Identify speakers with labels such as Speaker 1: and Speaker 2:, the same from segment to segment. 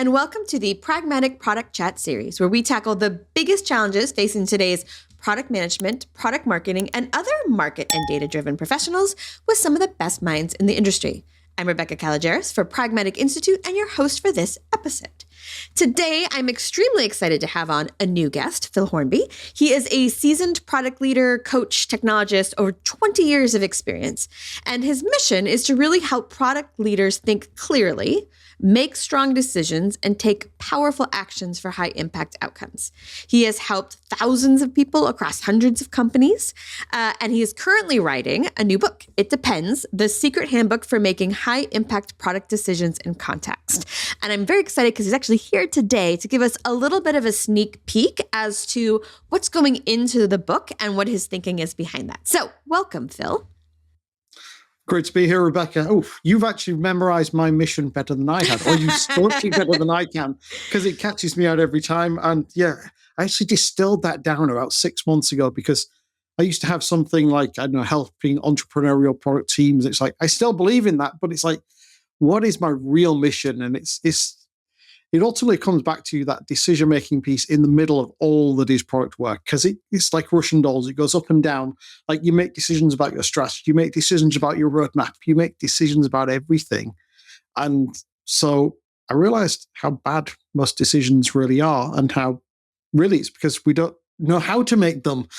Speaker 1: and welcome to the Pragmatic Product Chat Series, where we tackle the biggest challenges facing today's product management, product marketing, and other market and data-driven professionals with some of the best minds in the industry. I'm Rebecca Kalogeris for Pragmatic Institute and your host for this episode. Today, I'm extremely excited to have on a new guest, Phil Hornby. He is a seasoned product leader, coach, technologist, over 20 years of experience. And his mission is to really help product leaders think clearly, make strong decisions, and take powerful actions for high impact outcomes. He has helped thousands of people across hundreds of companies, and he is currently writing a new book. It Depends, the secret handbook for making high impact product decisions in context. And I'm very excited because he's actually here today to give us a little bit of a sneak peek as to what's going into the book and what his thinking is behind that. So welcome, Phil.
Speaker 2: Great to be here, Rebecca. Oh, you've actually memorized my mission better than I had, or you spoke it better than I can, because it catches me out every time. And yeah, I actually distilled that down about 6 months ago because I used to have something like, I don't know, helping entrepreneurial product teams. It's like, I still believe in that, but it's like, what is my real mission? And it ultimately comes back to that decision-making piece in the middle of all that is product work, because it's like Russian dolls. It goes up and down. Like, you make decisions about your strategy, you make decisions about your roadmap, you make decisions about everything. And so I realized how bad most decisions really are, and how really it's because we don't know how to make them.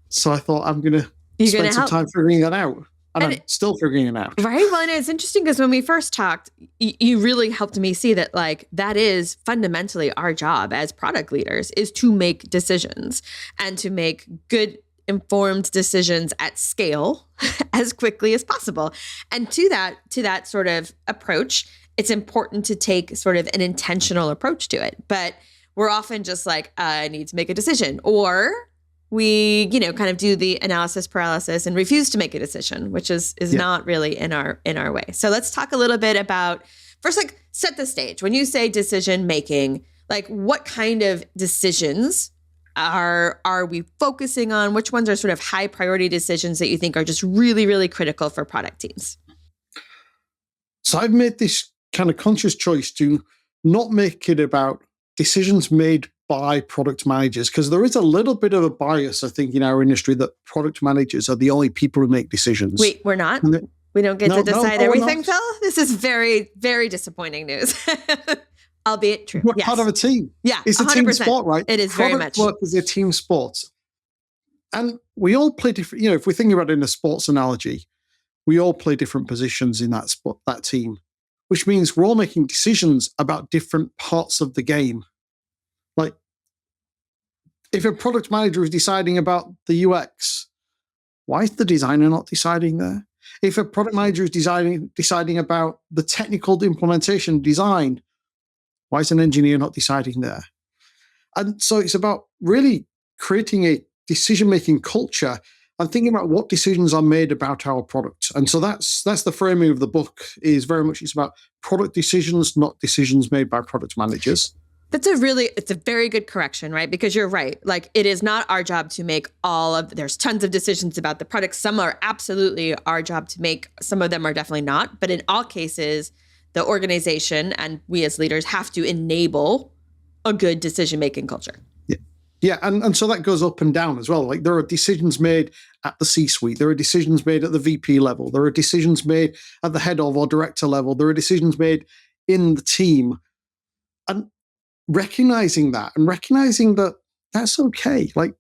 Speaker 2: So I thought I'm going to spend some time figuring that out. And I'm still figuring it out.
Speaker 1: Right. Well, and it's interesting because when we first talked, you really helped me see that, like, that is fundamentally our job as product leaders, is to make decisions and to make good, informed decisions at scale as quickly as possible. And to that sort of approach, it's important to take sort of an intentional approach to it. But we're often just like, I need to make a decision, or we, kind of do the analysis paralysis and refuse to make a decision, which is not really in our way. So let's talk a little bit about, first, like, set the stage. When you say decision making, like, what kind of decisions are we focusing on? Which ones are sort of high priority decisions that you think are just really, really critical for product teams?
Speaker 2: So I've made this kind of conscious choice to not make it about decisions made by product managers, because there is a little bit of a bias, I think, in our industry that product managers are the only people who make decisions.
Speaker 1: Wait, we're not? We don't get to decide everything, Phil? This is very, very disappointing news. Albeit true.
Speaker 2: We're part of a team.
Speaker 1: Yeah,
Speaker 2: it's a 100%. Team sport, right?
Speaker 1: It is very much.
Speaker 2: Product work is a team sport. And we all play different, if we're thinking about it in a sports analogy, we all play different positions in that sport, that team, which means we're all making decisions about different parts of the game. Like, if a product manager is deciding about the UX, why is the designer not deciding there? If a product manager is deciding about the technical implementation design, why is an engineer not deciding there? And so it's about really creating a decision-making culture and thinking about what decisions are made about our product. And so that's the framing of the book, is very much, it's about product decisions, not decisions made by product managers.
Speaker 1: It's a very good correction, right? Because you're right. Like, it is not our job to make there's tons of decisions about the product. Some are absolutely our job to make. Some of them are definitely not. But in all cases, the organization and we as leaders have to enable a good decision-making culture.
Speaker 2: Yeah. And so that goes up and down as well. Like, there are decisions made at the C-suite. There are decisions made at the VP level. There are decisions made at the head of or director level. There are decisions made in the team. And recognizing that, and recognizing that that's okay. Like,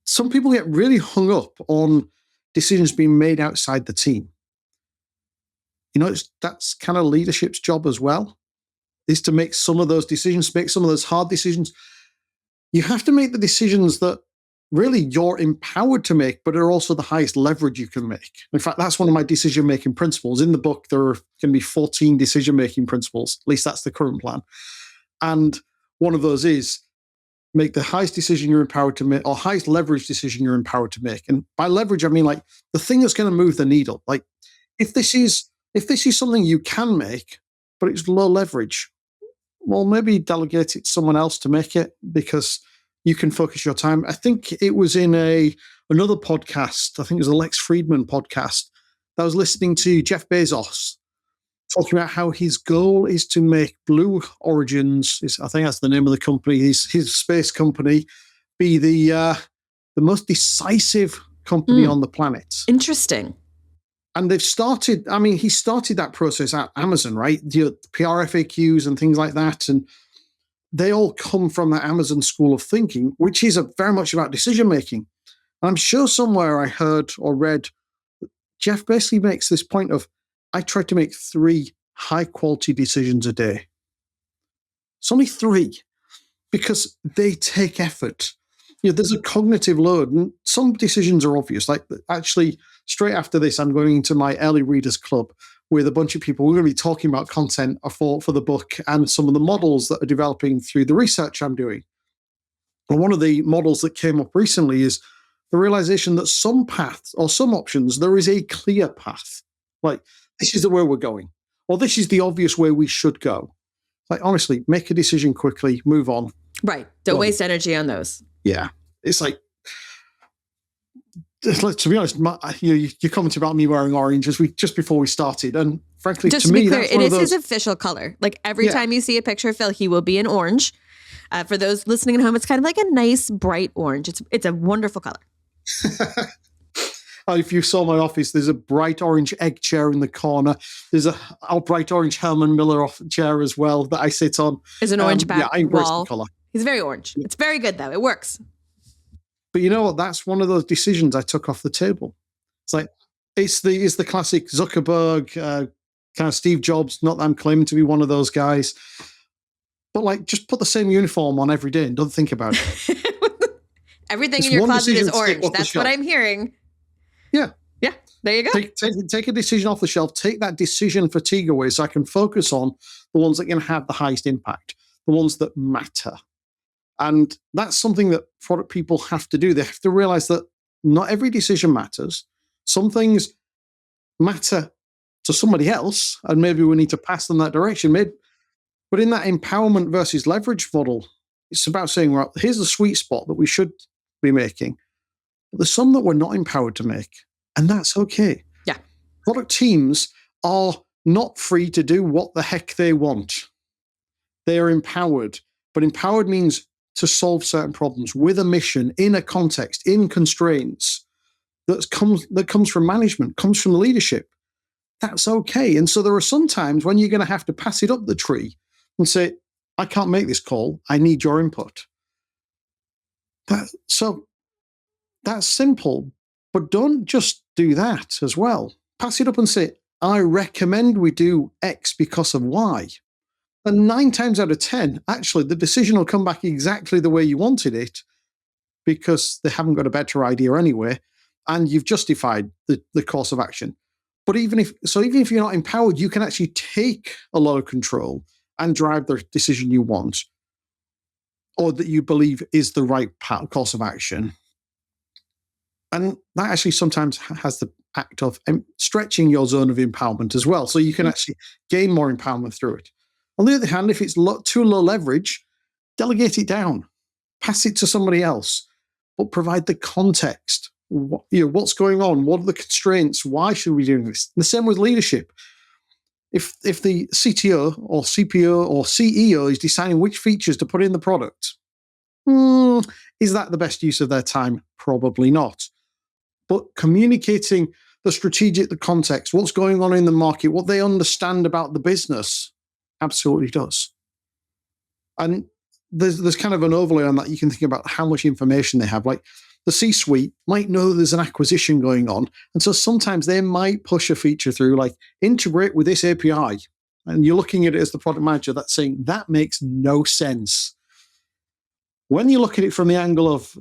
Speaker 2: some people get really hung up on decisions being made outside the team. That's kind of leadership's job as well, is to make some of those decisions, make some of those hard decisions. You have to make the decisions that really you're empowered to make, but are also the highest leverage you can make. In fact, that's one of my decision-making principles. In the book, there are going to be 14 decision-making principles. At least that's the current plan. And one of those is make the highest decision you're empowered to make, or highest leverage decision you're empowered to make. And by leverage, I mean, like, the thing that's going to move the needle. Like, if this is something you can make, but it's low leverage, well, maybe delegate it to someone else to make it, because you can focus your time. I think it was in another podcast, I think it was a Lex Friedman podcast, that I was listening to Jeff Bezos. talking about how his goal is to make Blue Origins, I think that's the name of the company, his space company, be the most decisive company on the planet.
Speaker 1: Interesting.
Speaker 2: And they've started, he started that process at Amazon, right? The PR FAQs and things like that. And they all come from the Amazon school of thinking, which is very much about decision making. And I'm sure somewhere I heard or read Jeff basically makes this point of, I try to make 3 high-quality decisions a day. It's only 3, because they take effort. There's a cognitive load, and some decisions are obvious. Like, actually, straight after this, I'm going into my early readers club with a bunch of people. We're going to be talking about content for the book and some of the models that are developing through the research I'm doing. And one of the models that came up recently is the realization that some paths or some options, there is a clear path. Like, this is the way we're going, or this is the obvious way we should go. Like, honestly, make a decision quickly, move on.
Speaker 1: Right. Don't waste energy on those.
Speaker 2: Yeah. It's like, to be honest, you commented about me wearing orange just before we started. And frankly,
Speaker 1: just
Speaker 2: to me,
Speaker 1: be clear,
Speaker 2: that's
Speaker 1: it is his official color. Like, every time you see a picture of Phil, he will be in orange. For those listening at home, it's kind of like a nice, bright orange. It's a wonderful color.
Speaker 2: If you saw my office, there's a bright orange egg chair in the corner. There's a bright orange Herman Miller chair as well that I sit on.
Speaker 1: There's an orange back
Speaker 2: I embrace
Speaker 1: wall.
Speaker 2: the color.
Speaker 1: He's very orange. It's very good, though. It works.
Speaker 2: But you know what? That's one of those decisions I took off the table. It's like, it's the classic Zuckerberg, kind of Steve Jobs, not that I'm claiming to be one of those guys. But like, just put the same uniform on every day and don't think about it.
Speaker 1: Everything in your closet is orange. That's what I'm hearing.
Speaker 2: Yeah.
Speaker 1: Yeah. There you go.
Speaker 2: Take a decision off the shelf. Take that decision fatigue away so I can focus on the ones that can have the highest impact, the ones that matter. And that's something that product people have to do. They have to realize that not every decision matters. Some things matter to somebody else, and maybe we need to pass them that direction. But in that empowerment versus leverage model, it's about saying, well, here's the sweet spot that we should be making. But there's some that we're not empowered to make, and that's okay.
Speaker 1: Yeah.
Speaker 2: Product teams are not free to do what the heck they want. They are empowered, but empowered means to solve certain problems with a mission, in a context, in constraints that comes from management, comes from leadership. That's okay. And so there are some times when you're going to have to pass it up the tree and say, I can't make this call. I need your input. So that's simple, but don't just do that as well. Pass it up and say, I recommend we do X because of Y. And 9 times out of 10, actually, the decision will come back exactly the way you wanted it because they haven't got a better idea anyway, and you've justified the course of action. But even if you're not empowered, you can actually take a lot of control and drive the decision you want or that you believe is the right course of action. And that actually sometimes has the act of stretching your zone of empowerment as well. So you can actually gain more empowerment through it. On the other hand, if it's too low leverage, delegate it down, pass it to somebody else, but provide the context. What's going on? What are the constraints? Why should we be doing this? The same with leadership. If the CTO or CPO or CEO is deciding which features to put in the product, is that the best use of their time? Probably not. But communicating the context, what's going on in the market, what they understand about the business, absolutely does. And there's kind of an overlay on that. You can think about how much information they have. Like the C-suite might know there's an acquisition going on. And so sometimes they might push a feature through, like integrate with this API. And you're looking at it as the product manager that's saying that makes no sense. When you look at it from the angle of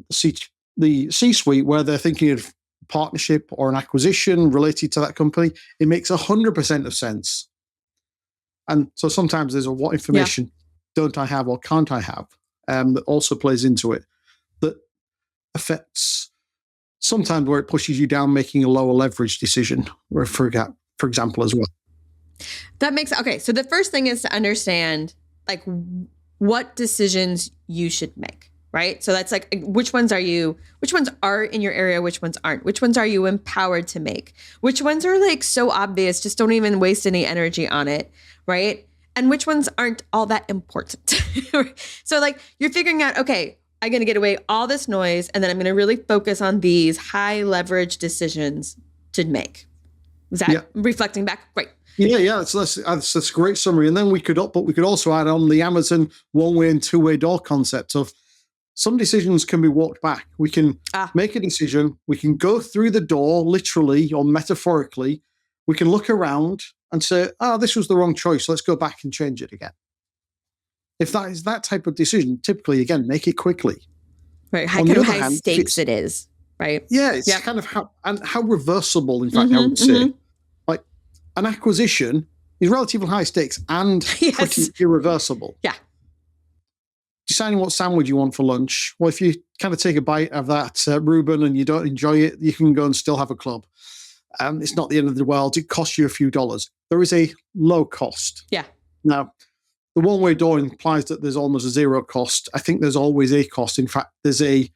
Speaker 2: the C-suite, where they're thinking of partnership or an acquisition related to that company, it makes 100% of sense. And so sometimes there's what information don't I have or can't I have that also plays into it, that affects sometimes where it pushes you down making a lower leverage decision, or for example, as well.
Speaker 1: That makes, okay. So the first thing is to understand like what decisions you should make. right? So that's like, which ones are in your area, which ones aren't, which ones are you empowered to make, which ones are like so obvious, just don't even waste any energy on it, right? And which ones aren't all that important. So like you're figuring out, okay, I'm going to get away all this noise, and then I'm going to really focus on these high leverage decisions to make. Was that reflecting back? Great.
Speaker 2: Yeah. That's a great summary. And then we could also add on the Amazon one-way and two-way door concept of some decisions can be walked back. We can make a decision. We can go through the door, literally or metaphorically. We can look around and say, this was the wrong choice. Let's go back and change it again. If that is that type of kind, typically, again, make it quickly.
Speaker 1: Right. How high stakes it is, right?
Speaker 2: Yeah, it's kind of how reversible, in fact, I would say. Like an acquisition is relatively high stakes and pretty irreversible.
Speaker 1: Yeah.
Speaker 2: Deciding what sandwich you want for lunch. Well, if you kind of take a bite of that Reuben and you don't enjoy it, you can go and still have a club. It's not the end of the world. It costs you a few dollars. There is a low cost.
Speaker 1: Yeah.
Speaker 2: Now, the one-way door implies that there's almost a zero cost. I think there's always a cost. In fact, there's the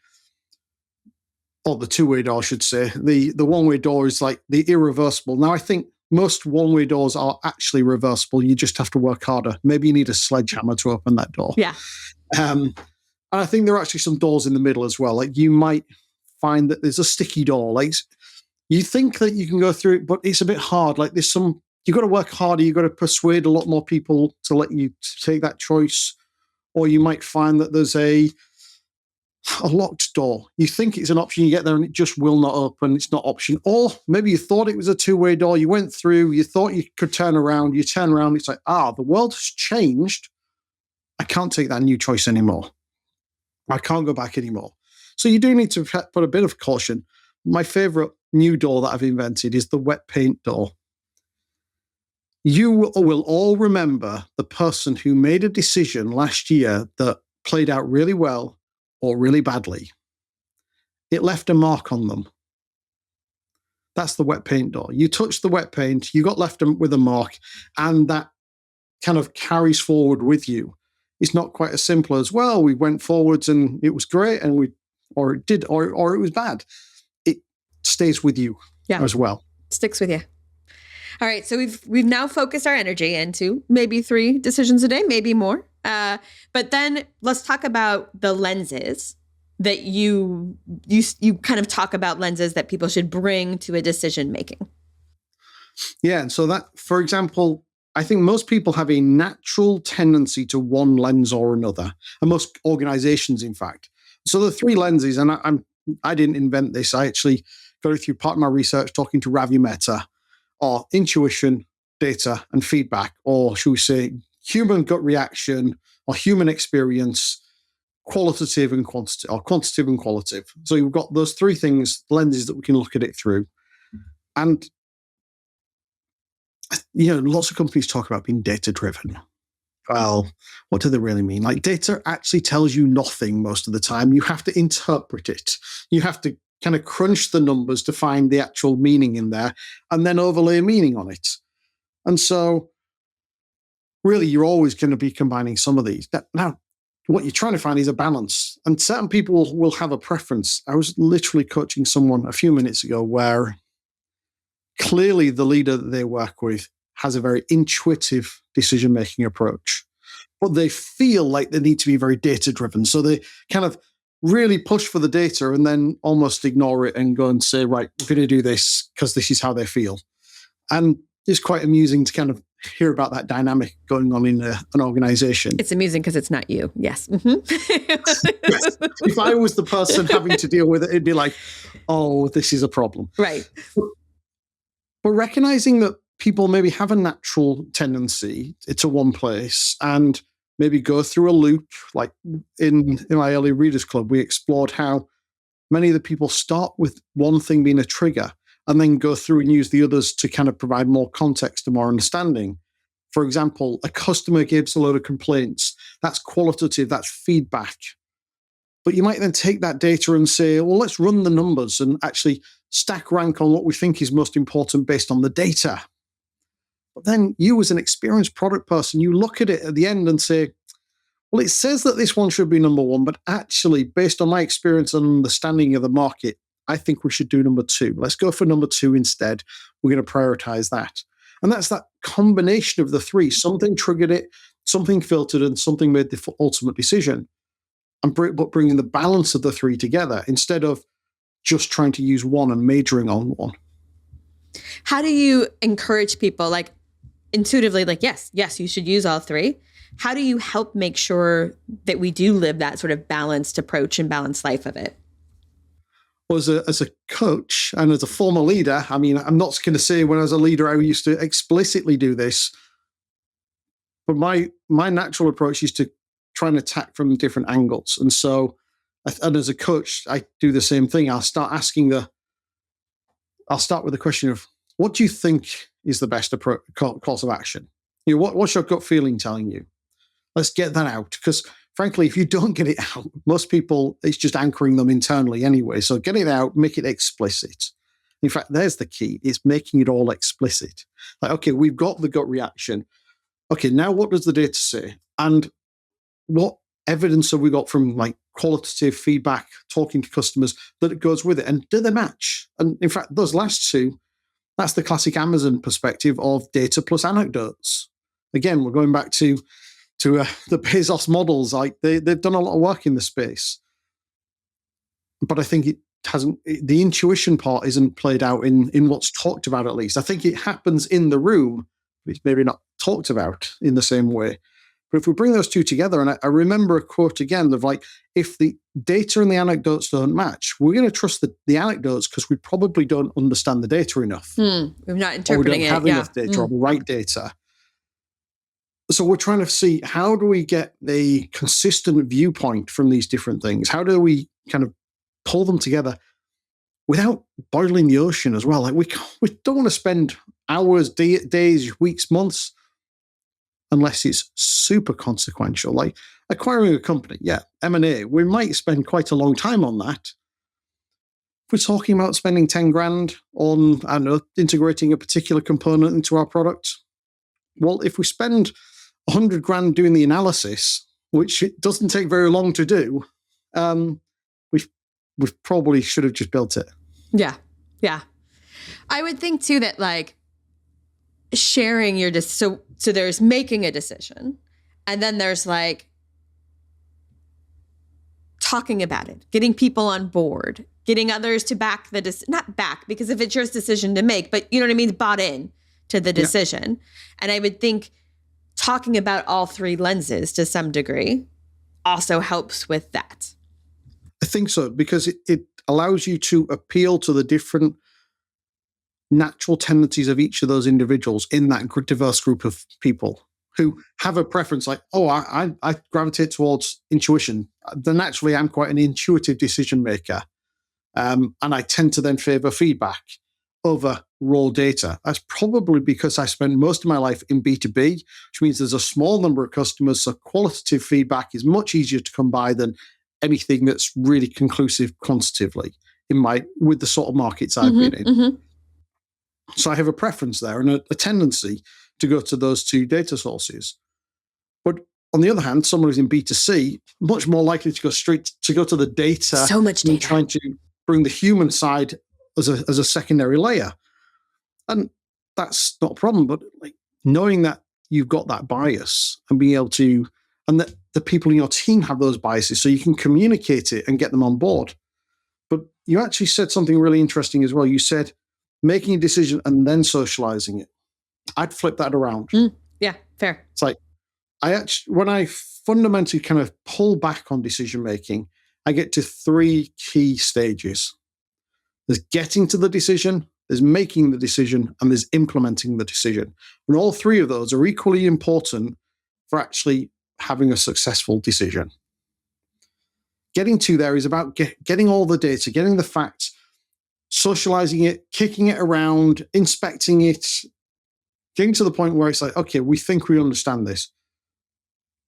Speaker 2: two-way door, I should say. The one-way door is like the irreversible. Now, I think most one-way doors are actually reversible. You just have to work harder. Maybe you need a sledgehammer to open that door.
Speaker 1: Yeah.
Speaker 2: And I think there are actually some doors in the middle as well. Like you might find that there's a sticky door. Like you think that you can go through it, but it's a bit hard. Like you've got to work harder. You've got to persuade a lot more people to let you take that choice. Or you might find that there's a locked door. You think it's an option, you get there and it just will not open. It's not option. Or maybe you thought it was a two-way door. You went through, you thought you could turn around. You turn around, it's like, the world has changed. I can't take that new choice anymore. I can't go back anymore. So you do need to put a bit of caution. My favorite new door that I've invented is the wet paint door. You will all remember the person who made a decision last year that played out really well or really badly. It left a mark on them. That's the wet paint door. You touched the wet paint, you got left with a mark, and that kind of carries forward with you. It's not quite as simple as, well, we went forwards and it was great, and or it was bad. It stays with you as well.
Speaker 1: Sticks with you. All right, so we've now focused our energy into maybe 3 decisions a day, maybe more. But then let's talk about the lenses that you kind of talk about, lenses that people should bring to a decision making.
Speaker 2: Yeah, and so that, for example, I think most people have a natural tendency to one lens or another, and most organizations, in fact. So the 3 lenses, and I didn't invent this. I actually got it through part of my research talking to Ravi Mehta, or intuition, data, and feedback, or should we say human gut reaction, or human experience, qualitative and quantitative, or quantitative and qualitative. So you've got those 3 things, lenses that we can look at it through. And lots of companies talk about being data-driven. Well, what do they really mean? Like, data actually tells you nothing most of the time. You have to interpret it. You have to kind of crunch the numbers to find the actual meaning in there and then overlay meaning on it. And so really, you're always going to be combining some of these. Now, what you're trying to find is a balance. And certain people will have a preference. I was literally coaching someone a few minutes ago where clearly the leader that they work with has a very intuitive decision-making approach, but they feel like they need to be very data-driven. So they kind of really push for the data and then almost ignore it and go and say, right, we're going to do this because this is how they feel. And it's quite amusing to kind of hear about that dynamic going on in an organization.
Speaker 1: It's amusing because it's not you. Yes. Mm-hmm.
Speaker 2: Yes. If I was the person having to deal with it, it'd be like, oh, this is a problem.
Speaker 1: Right.
Speaker 2: But recognizing that people maybe have a natural tendency to one place and maybe go through a loop, like in my early Readers Club, we explored how many of the people start with one thing being a trigger and then go through and use the others to kind of provide more context and more understanding. For example, a customer gives a load of complaints. That's qualitative, that's feedback. But you might then take that data and say, well, let's run the numbers and actually stack rank on what we think is most important based on the data. But then you as an experienced product person, you look at it at the end and say, well, it says that this one should be number one, but actually, based on my experience and understanding of the market, I think we should do number two. Let's go for number two instead. We're going to prioritize that. And that's that combination of the three. Something triggered it, something filtered, and something made the ultimate decision. But bringing the balance of the three together instead of just trying to use one and majoring on one.
Speaker 1: How do you encourage people, like intuitively, like, yes, you should use all three? How do you help make sure that we do live that sort of balanced approach and balanced life of it?
Speaker 2: Well, as a coach and as a former leader, I mean, I'm not going to say when I was a leader, I used to explicitly do this, but my natural approach is to try and attack from different angles. And so, and as a coach, I do the same thing. I'll start with the question of, what do you think is the best course of action? What's your gut feeling telling you? Let's get that out. Because frankly, if you don't get it out, most people, it's just anchoring them internally anyway. So get it out, make it explicit. In fact, there's the key. It's making it all explicit. Like, okay, we've got the gut reaction. Okay, now what does the data say? And what evidence have we got from like qualitative feedback, talking to customers, that it goes with it? And do they match? And in fact, those last two, that's the classic Amazon perspective of data plus anecdotes. Again, we're going back to the Bezos models. Like they've done a lot of work in the space, but I think the intuition part isn't played out in what's talked about. At least I think it happens in the room, but it's maybe not talked about in the same way. But if we bring those two together, and I remember a quote again of like, if the data and the anecdotes don't match, we're going to trust the anecdotes because we probably don't understand the data enough.
Speaker 1: We're not interpreting it.
Speaker 2: We don't have enough data or the right data. So we're trying to see, how do we get a consistent viewpoint from these different things? How do we kind of pull them together without boiling the ocean as well? Like we don't want to spend hours, days, weeks, months, unless it's super consequential. Like acquiring a company, M&A, we might spend quite a long time on that. If we're talking about spending 10 grand on, I don't know, integrating a particular component into our product, well, if we spend 100 grand doing the analysis, which it doesn't take very long to do, we probably should have just built it.
Speaker 1: Yeah. I would think too that like sharing your so there's making a decision, and then there's like talking about it, getting people on board, getting others to back not back, because if it's your decision to make, but you know what I mean, bought in to the decision. Yeah. And I would think talking about all three lenses to some degree also helps with that.
Speaker 2: I think so, because it allows you to appeal to the different natural tendencies of each of those individuals in that diverse group of people who have a preference like, oh, I gravitate towards intuition. Then naturally, I'm quite an intuitive decision maker. And I tend to then favor feedback over raw data. That's probably because I spent most of my life in B2B, which means there's a small number of customers. So qualitative feedback is much easier to come by than anything that's really conclusive quantitatively with the sort of markets I've been in. Mm-hmm. So I have a preference there and a tendency to go to those two data sources. But on the other hand, someone who's in B2C, much more likely to go to the data.
Speaker 1: So much data.
Speaker 2: And trying to bring the human side as a secondary layer. And that's not a problem, but like knowing that you've got that bias and being able to, and that the people in your team have those biases so you can communicate it and get them on board. But you actually said something really interesting as well. You said making a decision and then socializing it. I'd flip that around.
Speaker 1: Yeah, fair.
Speaker 2: It's like, when I fundamentally kind of pull back on decision making, I get to three key stages. There's getting to the decision, there's making the decision, and there's implementing the decision. And all three of those are equally important for actually having a successful decision. Getting to there is about getting all the data, getting the facts, socializing it, kicking it around, inspecting it, getting to the point where it's like, okay, we think we understand this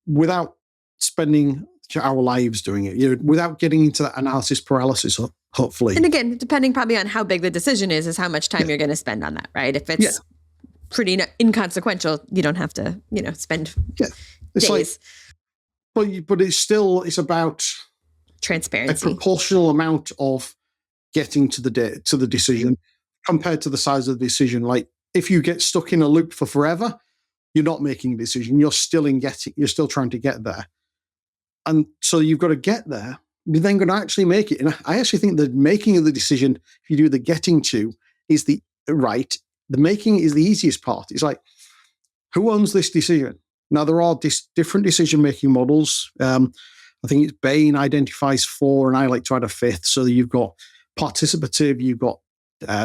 Speaker 2: without spending our lives doing it, without getting into that analysis paralysis, hopefully.
Speaker 1: And again, depending probably on how big the decision is how much time you're going to spend on that, right? If it's pretty inconsequential, you don't have to, spend days.
Speaker 2: Like, but it's about a
Speaker 1: Transparency.
Speaker 2: proportional amount of getting to the decision compared to the size of the decision. Like if you get stuck in a loop for forever, you're not making a decision. You're still trying to get there. And so you've got to get there. You're then going to actually make it. And I actually think the making of the decision, if you do the getting to, is the making is the easiest part. It's like, who owns this decision? Now, there are different decision-making models. I think it's Bain identifies 4, and I like to add a 5th. So you've got participative, you've got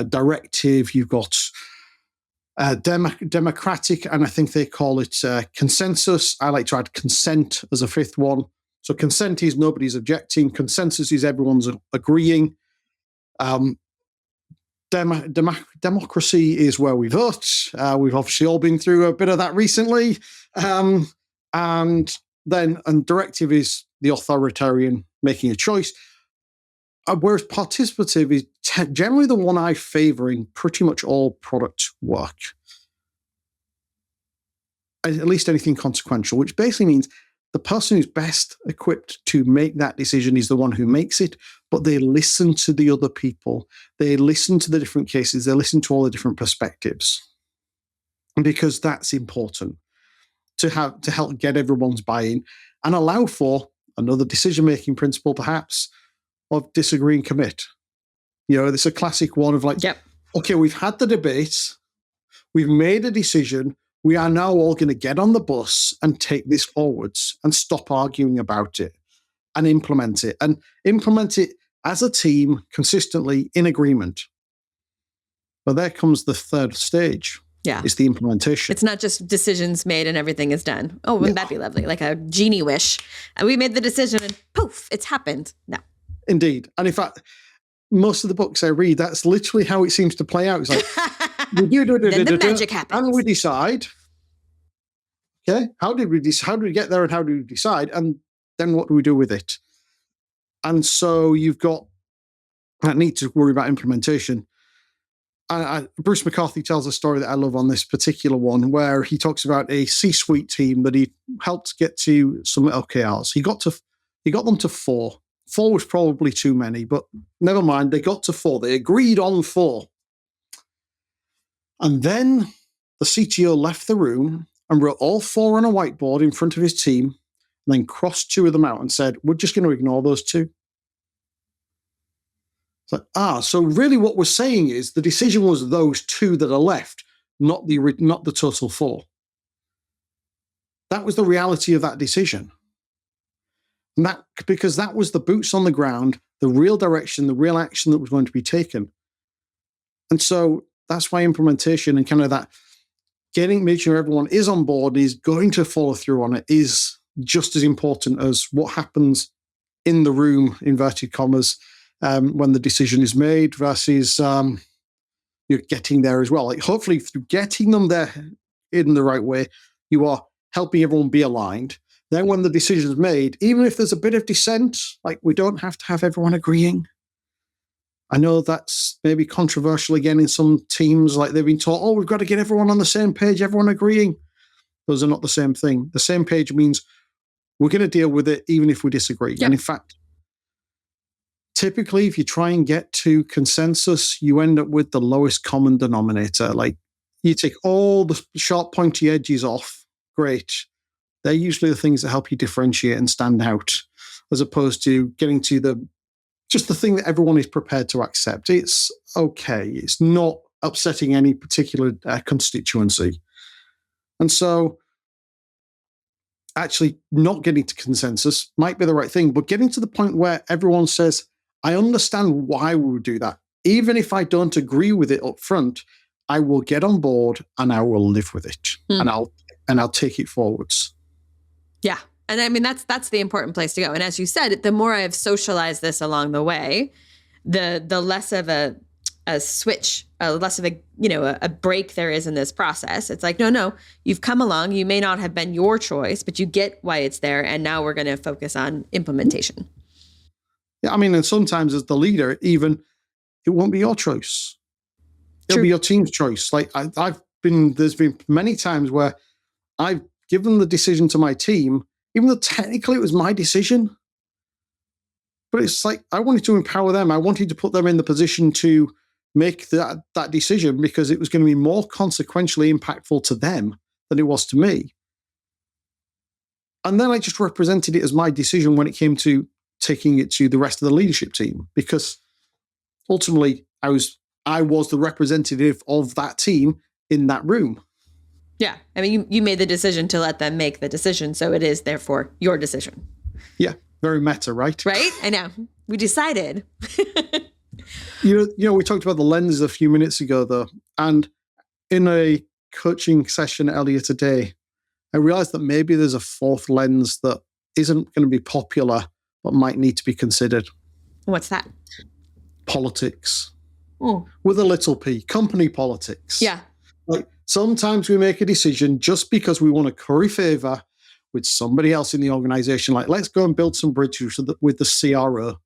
Speaker 2: directive, you've got democratic, and I think they call it consensus. I like to add consent as a 5th one. So consent is nobody's objecting. Consensus is everyone's agreeing. Democracy is where we vote. We've obviously all been through a bit of that recently. And directive is the authoritarian making a choice. Whereas participative is generally the one I favor in pretty much all product work. At least anything consequential, which basically means the person who's best equipped to make that decision is the one who makes it, but they listen to the other people. They listen to the different cases. They listen to all the different perspectives. And because that's important to help get everyone's buy-in and allow for another decision-making principle, perhaps, of disagree and commit. It's a classic one of like, okay, we've had the debate. We've made a decision. We are now all going to get on the bus and take this forwards and stop arguing about it and implement it as a team consistently in agreement. But there comes the third stage.
Speaker 1: Yeah.
Speaker 2: It's the implementation.
Speaker 1: It's not just decisions made and everything is done. Oh, wouldn't that be lovely? Like a genie wish. And we made the decision and poof, it's happened. No.
Speaker 2: Indeed. And in fact, most of the books I read, that's literally how it seems to play out. It's like, then
Speaker 1: the magic happens.
Speaker 2: And we decide, okay, how did we get there and how do we decide? And then what do we do with it? And so you've got that need to worry about implementation. Bruce McCarthy tells a story that I love on this particular one, where he talks about a C-suite team that he helped get to some OKRs. He got them to 4. 4 was probably too many, but never mind. They got to 4. They agreed on 4. And then the CTO left the room and wrote all 4 on a whiteboard in front of his team, and then crossed 2 of them out and said, we're just going to ignore those 2. It's like, so really what we're saying is the decision was those 2 that are left, not the total 4. That was the reality of that decision. And because that was the boots on the ground, the real direction, the real action that was going to be taken. And so that's why implementation and kind of that making sure everyone is on board, is going to follow through on it, is just as important as what happens in the room, inverted commas, when the decision is made versus you're getting there as well. Like hopefully through getting them there in the right way, you are helping everyone be aligned. Then when the decision is made, even if there's a bit of dissent, like we don't have to have everyone agreeing. I know that's maybe controversial again in some teams, like they've been taught, we've got to get everyone on the same page, everyone agreeing. Those are not the same thing. The same page means we're going to deal with it even if we disagree. Yep. And in fact, typically if you try and get to consensus, you end up with the lowest common denominator. Like you take all the sharp pointy edges off, great. They're usually the things that help you differentiate and stand out, as opposed to getting to the thing that everyone is prepared to accept. It's okay. It's not upsetting any particular constituency. And so actually not getting to consensus might be the right thing, but getting to the point where everyone says, I understand why we would do that. Even if I don't agree with it up front, I will get on board and I will live with it. And I'll take it forwards.
Speaker 1: Yeah. And I mean, that's the important place to go. And as you said, the more I've socialized this along the way, the less of a switch, less of a break there is in this process. It's like, no, you've come along. You may not have been your choice, but you get why it's there. And now we're going to focus on implementation.
Speaker 2: Yeah. I mean, and sometimes as the leader, even it won't be your choice. It'll be your team's choice. Like there's been many times where I've given the decision to my team, even though technically it was my decision. But it's like, I wanted to empower them. I wanted to put them in the position to make that decision because it was going to be more consequentially impactful to them than it was to me. And then I just represented it as my decision when it came to taking it to the rest of the leadership team, because ultimately I was the representative of that team in that room.
Speaker 1: Yeah. I mean, you made the decision to let them make the decision. So it is therefore your decision.
Speaker 2: Yeah. Very meta, right?
Speaker 1: Right? I know. We decided.
Speaker 2: You know, we talked about the lens a few minutes ago, though. And in a coaching session earlier today, I realized that maybe there's a fourth lens that isn't going to be popular, but might need to be considered.
Speaker 1: What's that?
Speaker 2: Politics.
Speaker 1: Oh.
Speaker 2: With a little p, company politics.
Speaker 1: Yeah.
Speaker 2: Like sometimes we make a decision just because we want to curry favor with somebody else in the organization. Like, let's go and build some bridges with the CRO.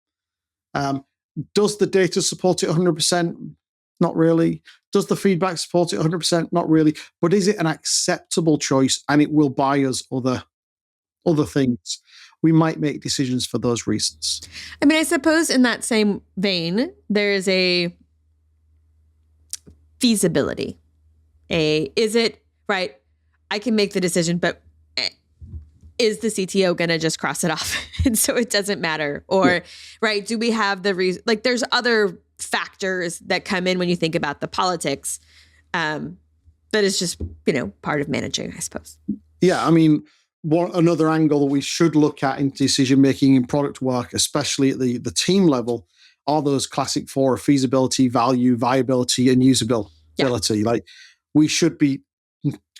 Speaker 2: Does the data support it 100%? Not really. Does the feedback support it 100%? Not really. But is it an acceptable choice and it will buy us other things? We might make decisions for those reasons.
Speaker 1: I mean, I suppose in that same vein, there is a feasibility. Is it right? I can make the decision, but is the CTO going to just cross it off? And so it doesn't matter. Or, right, do we have the reason? Like, there's other factors that come in when you think about the politics. But it's just, part of managing, I suppose.
Speaker 2: Yeah. I mean, another angle that we should look at in decision-making in product work, especially at the team level, are those classic four: feasibility, value, viability, and usability. Yeah. Like, we should be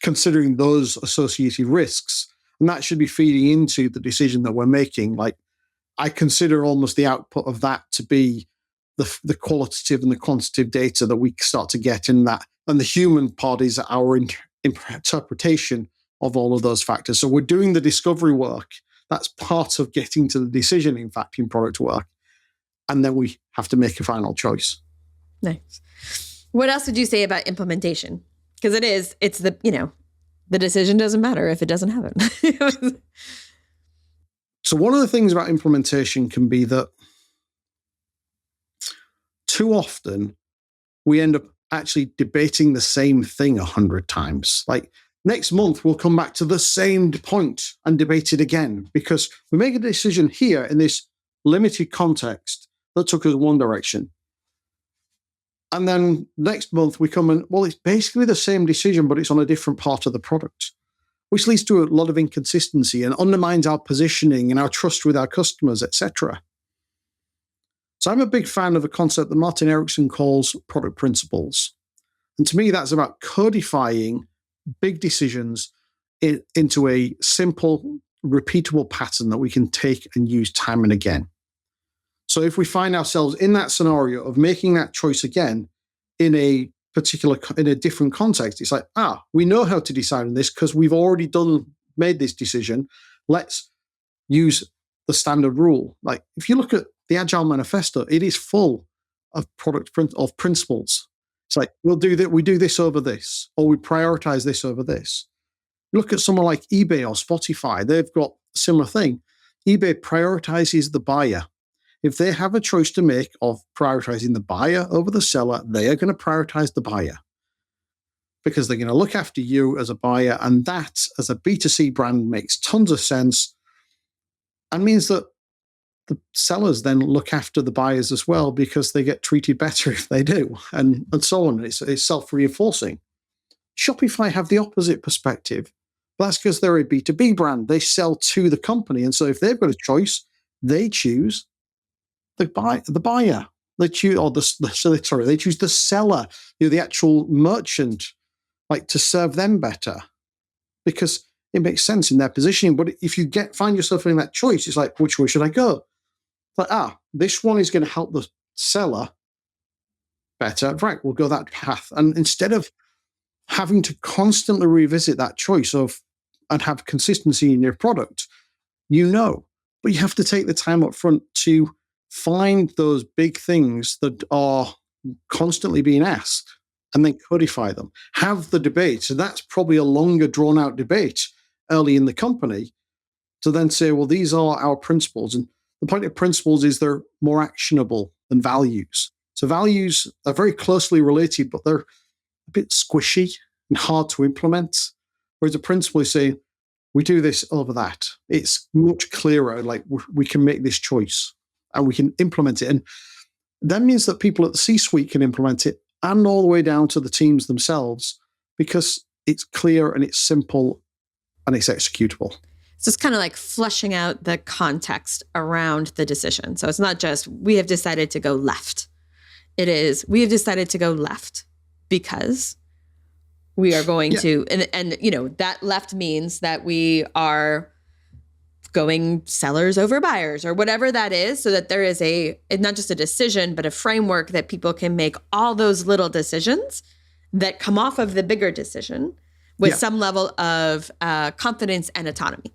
Speaker 2: considering those associated risks. And that should be feeding into the decision that we're making. Like, I consider almost the output of that to be the qualitative and the quantitative data that we start to get in that. And the human part is our interpretation of all of those factors. So we're doing the discovery work. That's part of getting to the decision, in fact, in product work. And then we have to make a final choice.
Speaker 1: Nice. What else would you say about implementation? Because it's the decision doesn't matter if it doesn't happen.
Speaker 2: So one of the things about implementation can be that too often we end up actually debating the same thing 100 times. Like, next month, we'll come back to the same point and debate it again, because we make a decision here in this limited context that took us one direction. And then next month we come and, well, it's basically the same decision, but it's on a different part of the product, which leads to a lot of inconsistency and undermines our positioning and our trust with our customers, etc. So I'm a big fan of a concept that Martin Erickson calls product principles. And to me, that's about codifying big decisions into a simple, repeatable pattern that we can take and use time and again. So if we find ourselves in that scenario of making that choice again in a different context, it's like, we know how to decide on this because we've already made this decision. Let's use the standard rule. Like, if you look at the Agile Manifesto, it is full of of principles. It's like, we do this over this, or we prioritize this over this. Look at someone like eBay or Spotify. They've got a similar thing. eBay prioritizes the buyer. If they have a choice to make of prioritizing the buyer over the seller, they are going to prioritize the buyer, because they're going to look after you as a buyer. And that, as a B2C brand, makes tons of sense and means that the sellers then look after the buyers as well, because they get treated better if they do, and so on. It's self-reinforcing. Shopify have the opposite perspective. But that's because they're a B2B brand. They sell to the company. And so if they've got a choice, they choose the buyer. They choose, they choose the seller, the actual merchant, like, to serve them better, because it makes sense in their positioning. But if you find yourself in that choice, it's like, which way should I go? It's like, this one is going to help the seller better. Right, we'll go that path. And instead of having to constantly revisit that choice and have consistency in your product, but you have to take the time up front to find those big things that are constantly being asked and then codify them. Have the debate. So that's probably a longer drawn out debate early in the company to then say, well, these are our principles. And the point of principles is they're more actionable than values. So values are very closely related, but they're a bit squishy and hard to implement. Whereas a principle is saying, we do this over that. It's much clearer, like we can make this choice and we can implement it. And that means that people at the C-suite can implement it and all the way down to the teams themselves because it's clear and it's simple and it's executable.
Speaker 1: So it's kind of like fleshing out the context around the decision. So it's not just, we have decided to go left. It is, we have decided to go left because we are going to, and you know, that left means that we are going sellers over buyers or whatever that is, so that there is not just a decision, but a framework that people can make all those little decisions that come off of the bigger decision with some level of confidence and autonomy.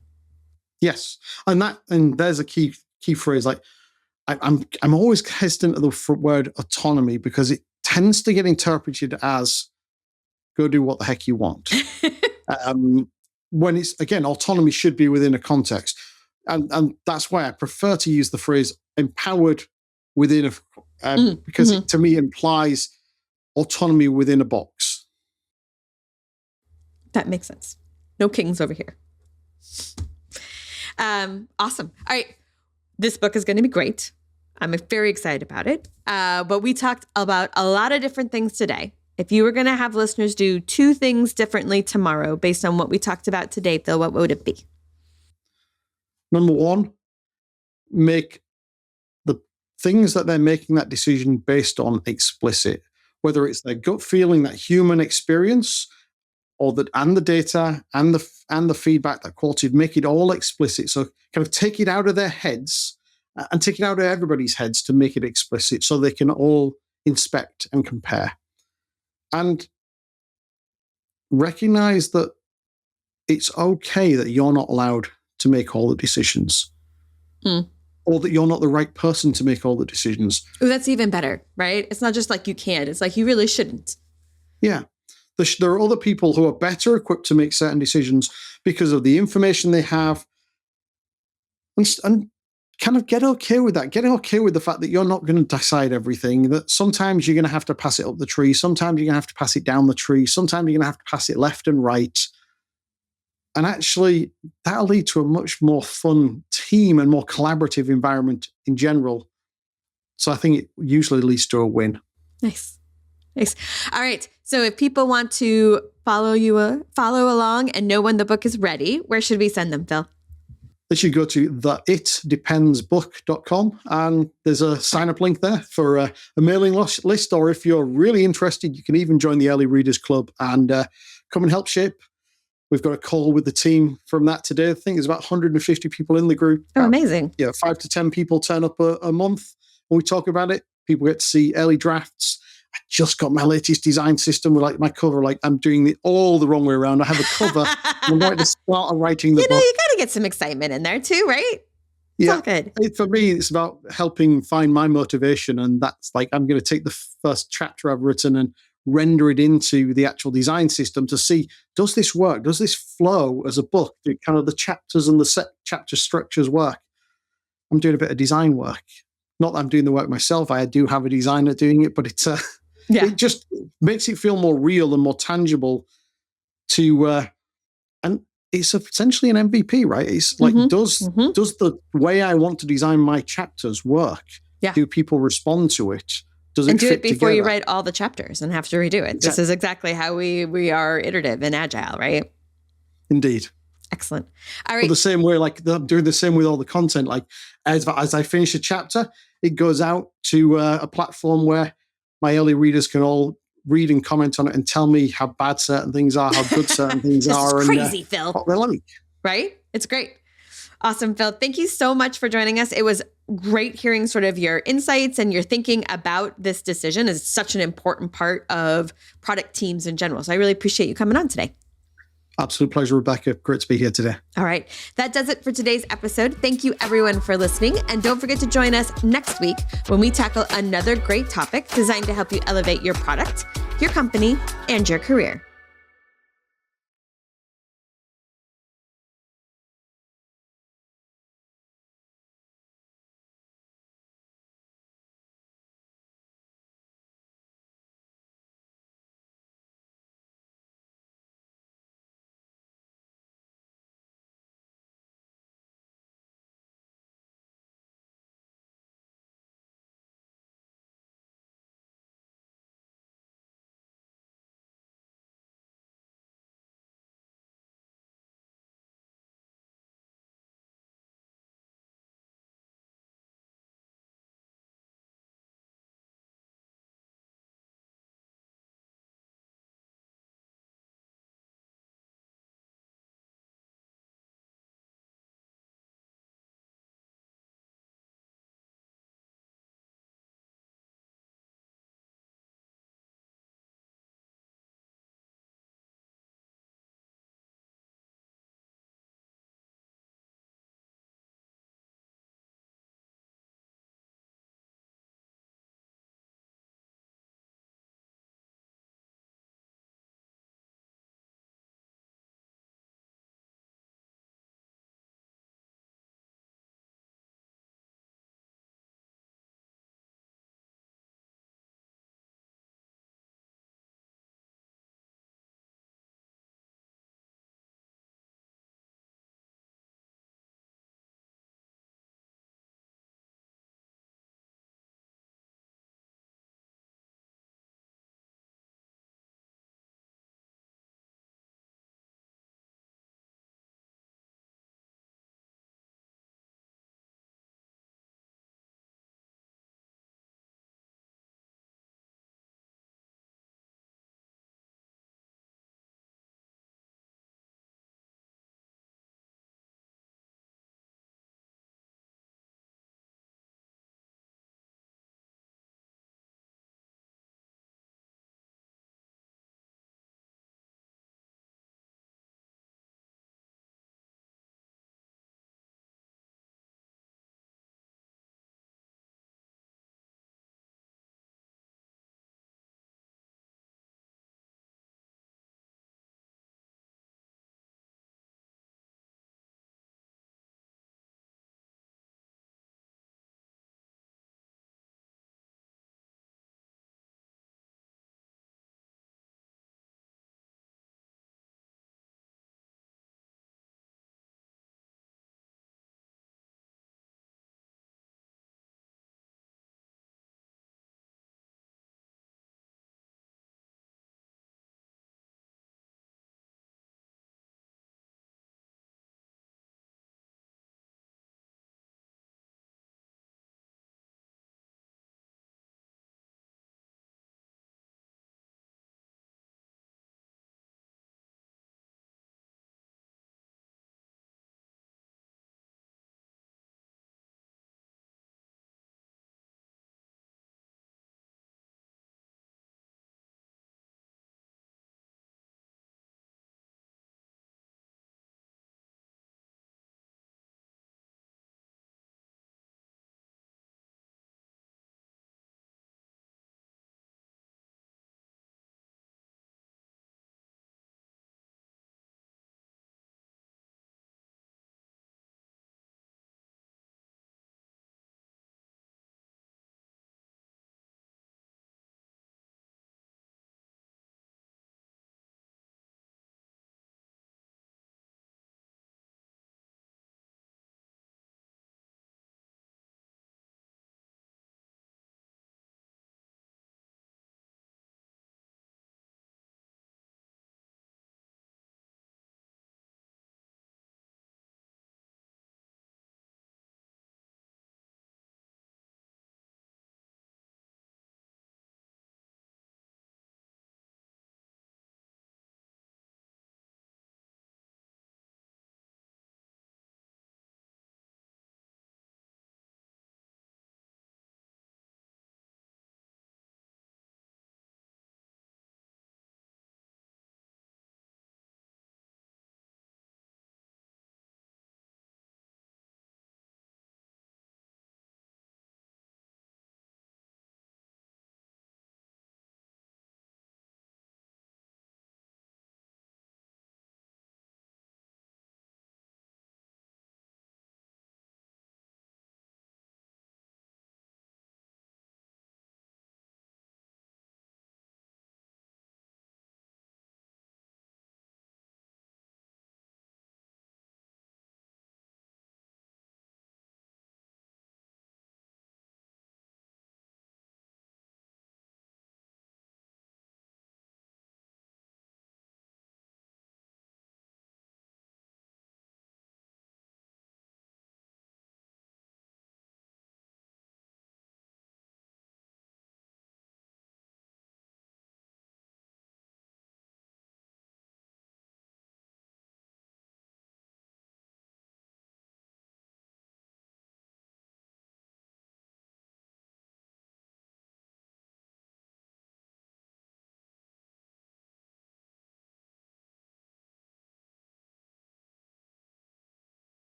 Speaker 2: Yes. And there's a key phrase. Like I'm always hesitant of the word autonomy because it tends to get interpreted as go do what the heck you want. When it's, again, autonomy should be within a context. And that's why I prefer to use the phrase empowered within because it, to me, implies autonomy within a box.
Speaker 1: That makes sense. No kings over here. Awesome. All right. This book is going to be great. I'm very excited about it. But we talked about a lot of different things today. If you were going to have listeners do 2 things differently tomorrow based on what we talked about today, Phil, what would it be?
Speaker 2: Number 1, make the things that they're making that decision based on explicit, whether it's their gut feeling, that human experience, or that, and the data and the feedback, that qualitative, make it all explicit. So kind of take it out of their heads and take it out of everybody's heads to make it explicit so they can all inspect and compare. And recognize that it's okay that you're not allowed to make all the decisions or that you're not the right person to make all the decisions.
Speaker 1: Oh, that's even better, right? It's not just like you can't. It's like you really shouldn't.
Speaker 2: Yeah. There are other people who are better equipped to make certain decisions because of the information they have, and kind of get okay with that. Get okay with the fact that you're not going to decide everything, that sometimes you're going to have to pass it up the tree. Sometimes you're going to have to pass it down the tree. Sometimes you're going to have to pass it left and right. And actually, that'll lead to a much more fun team and more collaborative environment in general. So I think it usually leads to a win.
Speaker 1: Nice. All right. So if people want to follow along and know when the book is ready, where should we send them, Phil?
Speaker 2: They should go to theitdependsbook.com and there's a sign-up link there for a mailing list. Or if you're really interested, you can even join the Early Readers Club and come and help shape. We've got a call with the team from that today. I think there's about 150 people in the group.
Speaker 1: Oh, amazing.
Speaker 2: 5 to 10 people turn up a month when we talk about it. People get to see early drafts. I just got my latest design system with like my cover. Like I'm doing it all the wrong way around. I have a cover. I'm right at the start of writing the book.
Speaker 1: You got to get some excitement in there too, right? It's all good.
Speaker 2: For me, it's about helping find my motivation. And that's like, I'm going to take the first chapter I've written and render it into the actual design system to see, does this work? Does this flow as a book? Do kind of the chapters and the set chapter structures work? I'm doing a bit of design work. Not that I'm doing the work myself. I do have a designer doing it, but it just makes it feel more real and more tangible and it's essentially an MVP, right? It's like, does the way I want to design my chapters work?
Speaker 1: Yeah.
Speaker 2: Do people respond to it? Does it
Speaker 1: and do
Speaker 2: fit
Speaker 1: it before
Speaker 2: together?
Speaker 1: you write all the chapters and have to redo it. This is exactly how we are iterative and agile, right?
Speaker 2: Indeed.
Speaker 1: Excellent. All right.
Speaker 2: Well, the same way, like I'm doing the same with all the content. Like as I finish a chapter, it goes out to a platform where my early readers can all read and comment on it and tell me how bad certain things are, how good certain things are.
Speaker 1: This is crazy, Phil.
Speaker 2: What they like.
Speaker 1: Right? It's great. Awesome, Phil. Thank you so much for joining us. It was great hearing sort of your insights and your thinking about this decision. It's such an important part of product teams in general. So I really appreciate you coming on today.
Speaker 2: Absolute pleasure, Rebecca. Great to be here today.
Speaker 1: All right. That does it for today's episode. Thank you, everyone, for listening. And don't forget to join us next week when we tackle another great topic designed to help you elevate your product, your company, and your career.